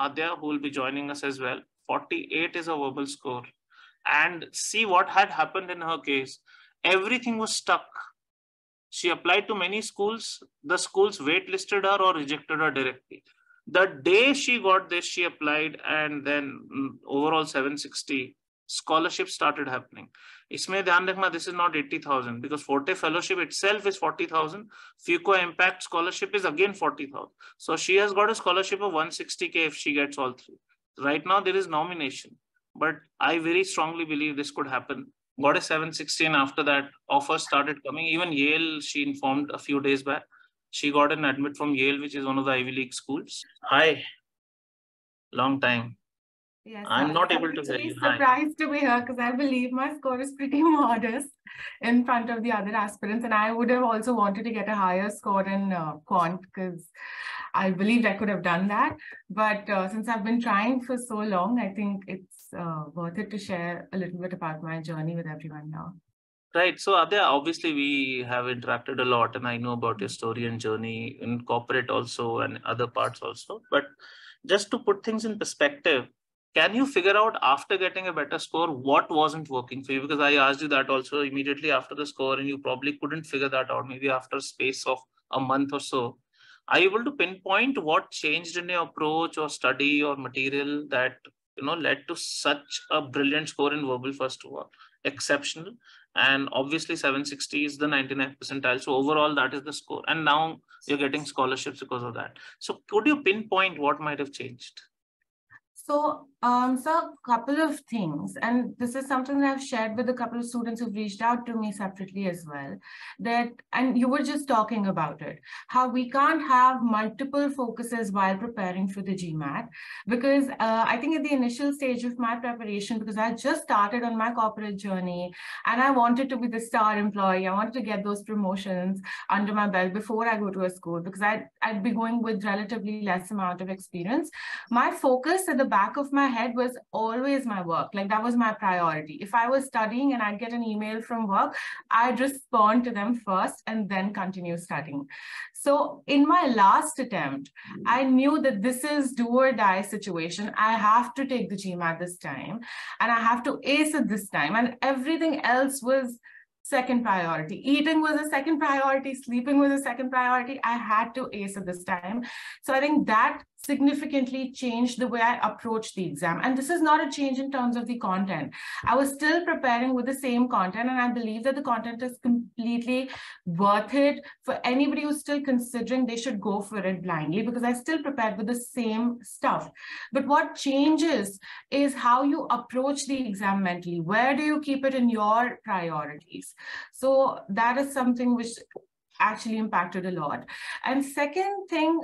Adya, who will be joining us as well. 48 is a verbal score. And see what had happened in her case. Everything was stuck. She applied to many schools. The schools waitlisted her or rejected her directly. The day she got this, she applied, and then overall 760 scholarships started happening. इसमें ध्यान रखना, this is not 80,000 because Forte Fellowship itself is 40,000. Fuqua Impact Scholarship is again 40,000. So she has got a scholarship of 160K if she gets all three. Right now there is nomination, but I very strongly believe this could happen. Got a 760, and after that offers started coming. Even Yale, she informed a few days back, she got an admit from Yale, which is one of the Ivy League schools. Hi, long time. Yes, I'm not able to hear actually you. surprised to be here because I believe my score is pretty modest in front of the other aspirants, and I would have also wanted to get a higher score in quant because I believed I could have done that. But since I've been trying for so long, I think it's worth it to share a little bit about my journey with everyone now. Right. So Adya, obviously we have interacted a lot, and I know about your story and journey in corporate also and other parts also. But just to put things in perspective, can you figure out after getting a better score what wasn't working for you? Because I asked you that also immediately after the score, and you probably couldn't figure that out. Maybe after a space of a month or so, are you able to pinpoint what changed in your approach or study or material that led to such a brilliant score in verbal? First of all, exceptional. And obviously 760 is the 99th percentile, so overall that is the score, and now you're getting scholarships because of that. So could you pinpoint what might have changed? So a couple of things, and this is something that I've shared with a couple of students who've reached out to me separately as well, and you were just talking about it, how we can't have multiple focuses while preparing for the GMAT, because I think at the initial stage of my preparation, because I just started on my corporate journey and I wanted to be the star employee, I wanted to get those promotions under my belt before I go to a school, because I'd be going with relatively less amount of experience. My focus at the back of my head was always my work. Like that was my priority. If I was studying and I'd get an email from work, I'd respond to them first and then continue studying. So in my last attempt, I knew that this is do or die situation. I have to take the GMAT this time and I have to ace it this time. And everything else was second priority. Eating was a second priority. Sleeping was a second priority. I had to ace it this time. So I think that significantly changed the way I approached the exam. And this is not a change in terms of the content. I was still preparing with the same content, and I believe that the content is completely worth it for anybody who's still considering they should go for it blindly, because I still prepared with the same stuff. But what changes is how you approach the exam mentally. Where do you keep it in your priorities? So that is something which actually impacted a lot. And second thing,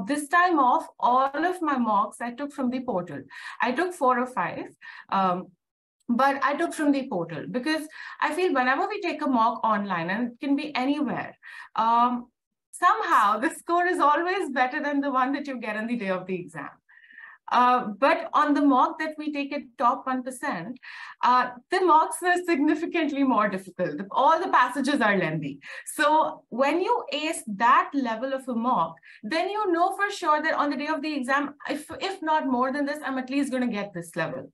this time off, all of my mocks I took from the portal. I took 4 or 5. But I took from the portal because I feel whenever we take a mock online, and it can be anywhere, somehow the score is always better than the one that you get on the day of the exam. But on the mock that we take at top 1%, the mocks are significantly more difficult. All the passages are lengthy. So when you ace that level of a mock, then you know for sure that on the day of the exam, if not more than this, I'm at least going to get this level.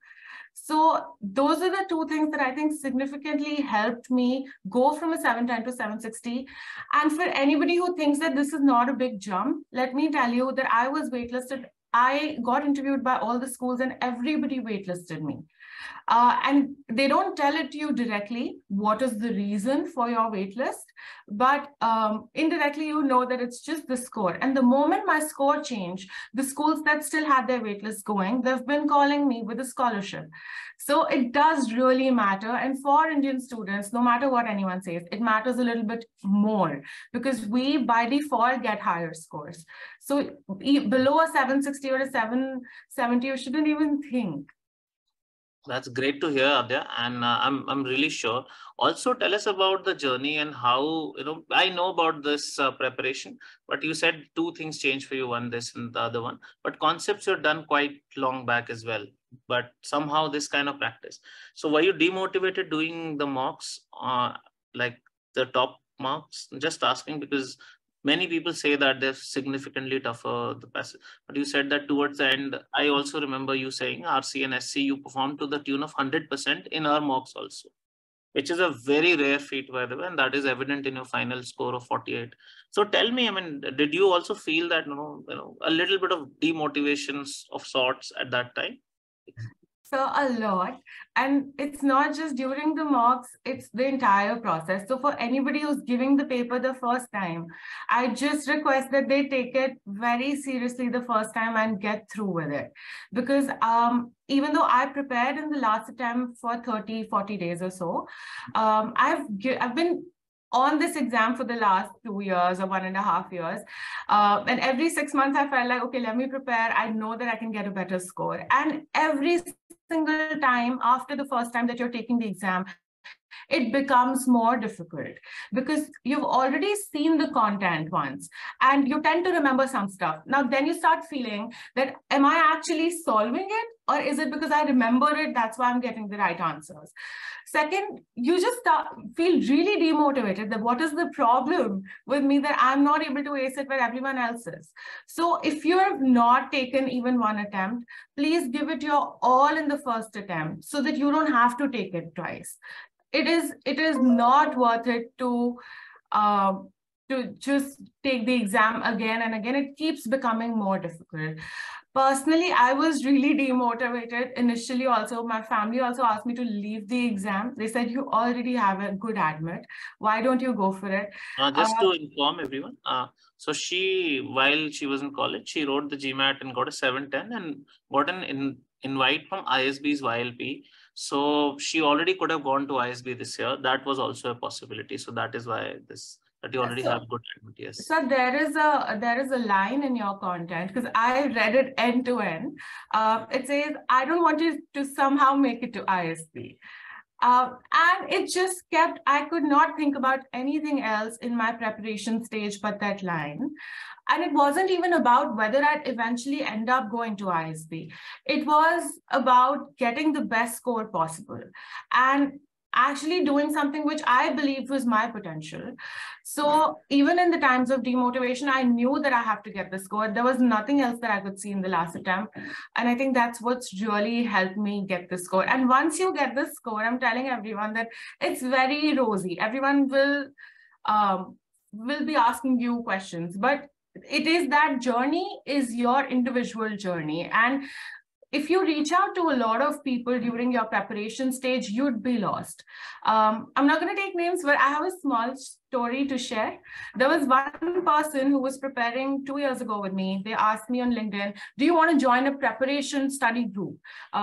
So those are the two things that I think significantly helped me go from a 710 to 760. And for anybody who thinks that this is not a big jump, let me tell you that I was waitlisted. I got interviewed by all the schools and everybody waitlisted me. And they don't tell it to you directly, what is the reason for your waitlist, but indirectly you know that it's just the score. And the moment my score changed, the schools that still had their waitlist going, they've been calling me with a scholarship. So it does really matter. And for Indian students, no matter what anyone says, it matters a little bit more because we by default get higher scores. So below a 760 or a 770, you shouldn't even think. That's great to hear, Adya, and I'm really sure. Also, tell us about the journey and how I know about this preparation, but you said two things changed for you: one this and the other one. But concepts you've done quite long back as well. But somehow this kind of practice. So, were you demotivated doing the mocks, like the top marks? Just asking because Many people say that they're significantly tougher, the passage. But you said that towards the end, I also remember you saying RC and SC, you performed to the tune of 100% in our mocks also, which is a very rare feat, by the way, and that is evident in your final score of 48. So tell me, I mean, did you also feel that, a little bit of demotivations of sorts at that time? So a lot. And it's not just during the mocks, it's the entire process. So for anybody who's giving the paper the first time, I just request that they take it very seriously the first time and get through with it. Because even though I prepared in the last attempt for 30, 40 days or so, I've been on this exam for the last 2 years or 1.5 years. And every 6 months, I felt like, okay, let me prepare. I know that I can get a better score. And every single time after the first time that you're taking the exam, it becomes more difficult because you've already seen the content once and you tend to remember some stuff. Now, then you start feeling that, am I actually solving it? Or is it because I remember it, that's why I'm getting the right answers? Second, you just feel really demotivated that what is the problem with me that I'm not able to ace it where everyone else is. So if you have not taken even one attempt, please give it your all in the first attempt so that you don't have to take it twice. It is not worth it to just take the exam again and again. It keeps becoming more difficult. Personally, I was really demotivated initially. Also, my family also asked me to leave the exam. They said, you already have a good admit. Why don't you go for it? Just to inform everyone, so while she was in college, she wrote the GMAT and got a 710 and got an invite from ISB's YLP. So she already could have gone to ISB this year. That was also a possibility. So that is why that you already have good admit, yes. So there is a line in your content, because I read it end to end. It says, I don't want you to somehow make it to ISB. And it just kept, I could not think about anything else in my preparation stage but that line. And it wasn't even about whether I'd eventually end up going to ISB. It was about getting the best score possible and actually doing something which I believed was my potential. So even in the times of demotivation, I knew that I have to get the score. There was nothing else that I could see in the last attempt. And I think that's what's really helped me get the score. And once you get the score, I'm telling everyone that it's very rosy. Everyone will be asking you questions, but it is that journey is your individual journey. And if you reach out to a lot of people during your preparation stage, you'd be lost. I'm not going to take names, but I have a small story to share. There was one person who was preparing 2 years ago with me. They asked me on LinkedIn, do you want to join a preparation study group?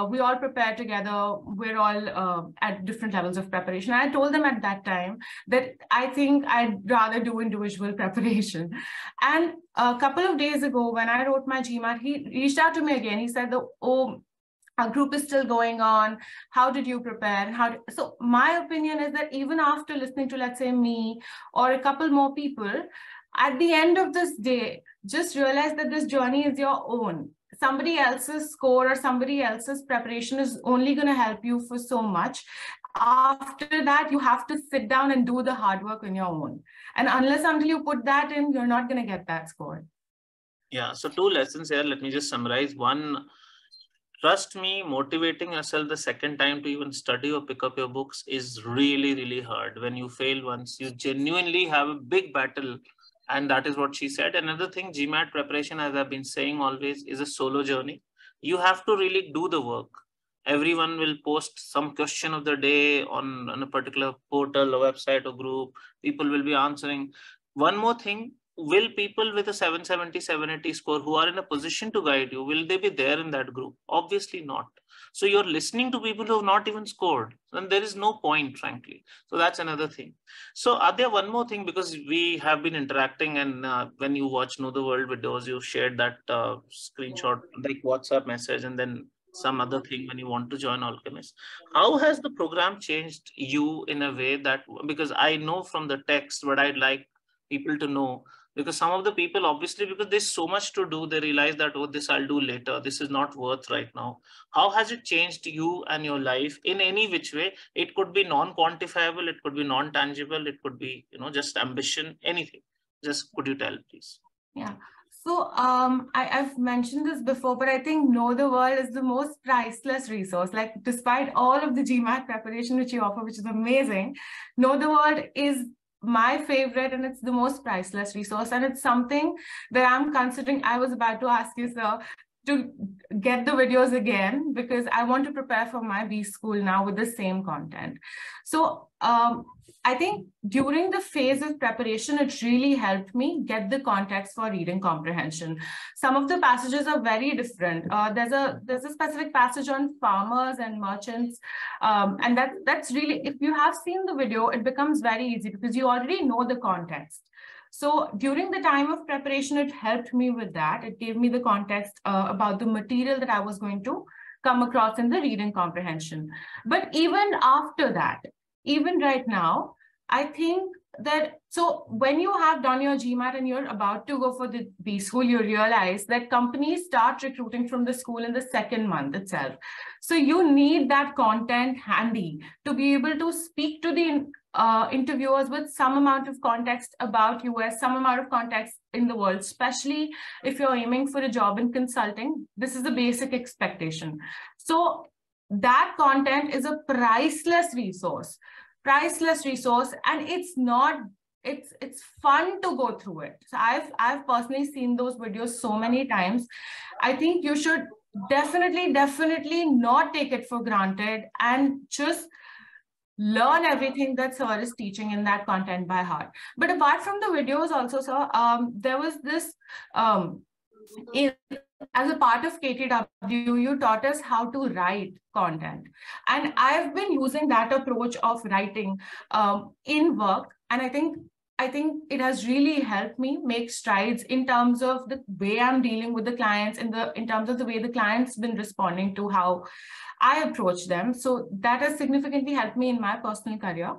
We all prepare together. We're all at different levels of preparation. I told them at that time that I think I'd rather do individual preparation. And a couple of days ago, when I wrote my GMAT, he reached out to me again. He said, oh, our group is still going on. How did you prepare? So my opinion is that even after listening to, let's say, me or a couple more people, at the end of this day, just realize that this journey is your own. Somebody else's score or somebody else's preparation is only going to help you for so much. After that, you have to sit down and do the hard work on your own. And until you put that in, you're not going to get that score. Yeah, so 2 lessons here. Let me just summarize. One, trust me, motivating yourself the second time to even study or pick up your books is really, really hard. When you fail once, you genuinely have a big battle. And that is what she said. Another thing, GMAT preparation, as I've been saying always, is a solo journey. You have to really do the work. Everyone will post some question of the day on a particular portal or website or group. People will be answering. One more thing, will people with a 770, 780 score who are in a position to guide you, will they be there in that group? Obviously not. So you're listening to people who have not even scored, and there is no point, frankly. So that's another thing. So Adya, one more thing, because we have been interacting, and when you watch Know the World videos, you shared that screenshot, like WhatsApp message, and then some other thing when you want to join Alchemist. How has the program changed you in a way that, because I know from the text, but I'd like people to know, because some of the people, obviously, because there's so much to do, they realize that, oh, this I'll do later. This is not worth right now. How has it changed you and your life in any which way? It could be non-quantifiable. It could be non-tangible. It could be, just ambition, anything. Just could you tell, please? Yeah. So I've mentioned this before, but I think Know the World is the most priceless resource. Like, despite all of the GMAT preparation which you offer, which is amazing, Know the World is my favorite, and it's the most priceless resource. And it's something that I'm considering. I was about to ask you, sir, to get the videos again, because I want to prepare for my B school now with the same content. So I think during the phase of preparation, it really helped me get the context for reading comprehension. Some of the passages are very different. There's a specific passage on farmers and merchants. And that's really, if you have seen the video, it becomes very easy because you already know the context. So during the time of preparation, it helped me with that. It gave me the context about the material that I was going to come across in the reading comprehension. But even after that, even right now, I think that, so when you have done your GMAT and you're about to go for the B school, you realize that companies start recruiting from the school in the second month itself. So you need that content handy to be able to speak to the interviewers with some amount of context about US, some amount of context in the world, especially if you're aiming for a job in consulting. This is the basic expectation. So that content is a priceless resource, and it's fun to go through it. So I've personally seen those videos so many times. I think you should definitely not take it for granted and just learn everything that sir is teaching in that content by heart. But apart from the videos also, sir, there was this as a part of KTW, you taught us how to write content. And I've been using that approach of writing in work. And I think it has really helped me make strides in terms of the way I'm dealing with the clients, in terms of the way the client's been responding to how I approach them. So that has significantly helped me in my personal career.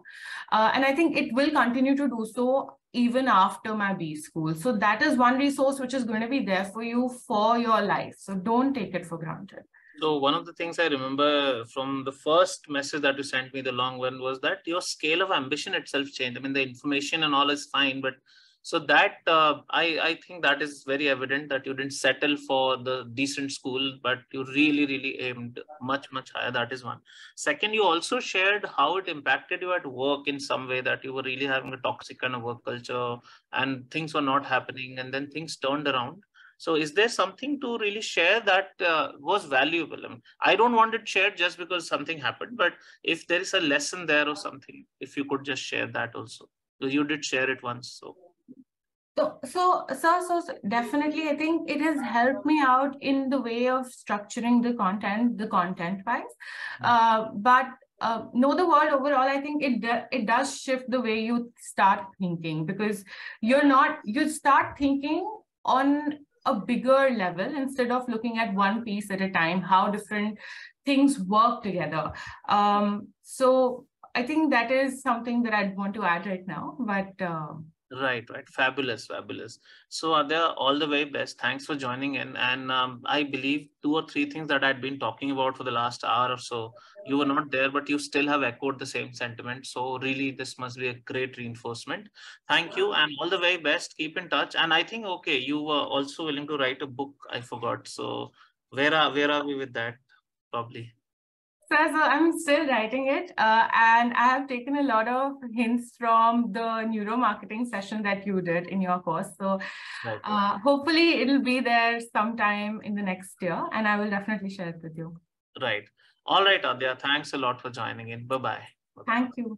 And I think it will continue to do so even after my B school. So that is one resource which is going to be there for you for your life. So don't take it for granted. So one of the things I remember from the first message that you sent me, the long one, was that your scale of ambition itself changed. I mean, the information and all is fine, but so that I think that is very evident that you didn't settle for the decent school, but you really aimed much higher. That is one. Second, you also shared how it impacted you at work in some way, that you were really having a toxic kind of work culture and things were not happening, and then things turned around. So is there something to really share that was valuable? I mean, I don't want it shared just because something happened, but if there is a lesson there or something, if you could just share that also. So you did share it once, so. So definitely, I think it has helped me out in the way of structuring the content-wise. But Know the World overall, I think it does shift the way you start thinking, because you start thinking on a bigger level instead of looking at one piece at a time, how different things work together. So I think that is something that I'd want to add right now, but Right. Fabulous. So Adya, all the very best. Thanks for joining in. And I believe 2 or 3 things that I'd been talking about for the last hour or so, you were not there, but you still have echoed the same sentiment. So really, this must be a great reinforcement. Thank you and all the very best. Keep in touch. And I think, okay, you were also willing to write a book. I forgot. So where are we with that? Probably. So I'm still writing it, and I have taken a lot of hints from the neuromarketing session that you did in your course. So hopefully it'll be there sometime in the next year, and I will definitely share it with you. Right. All right, Adya. Thanks a lot for joining in. Bye-bye. Thank you.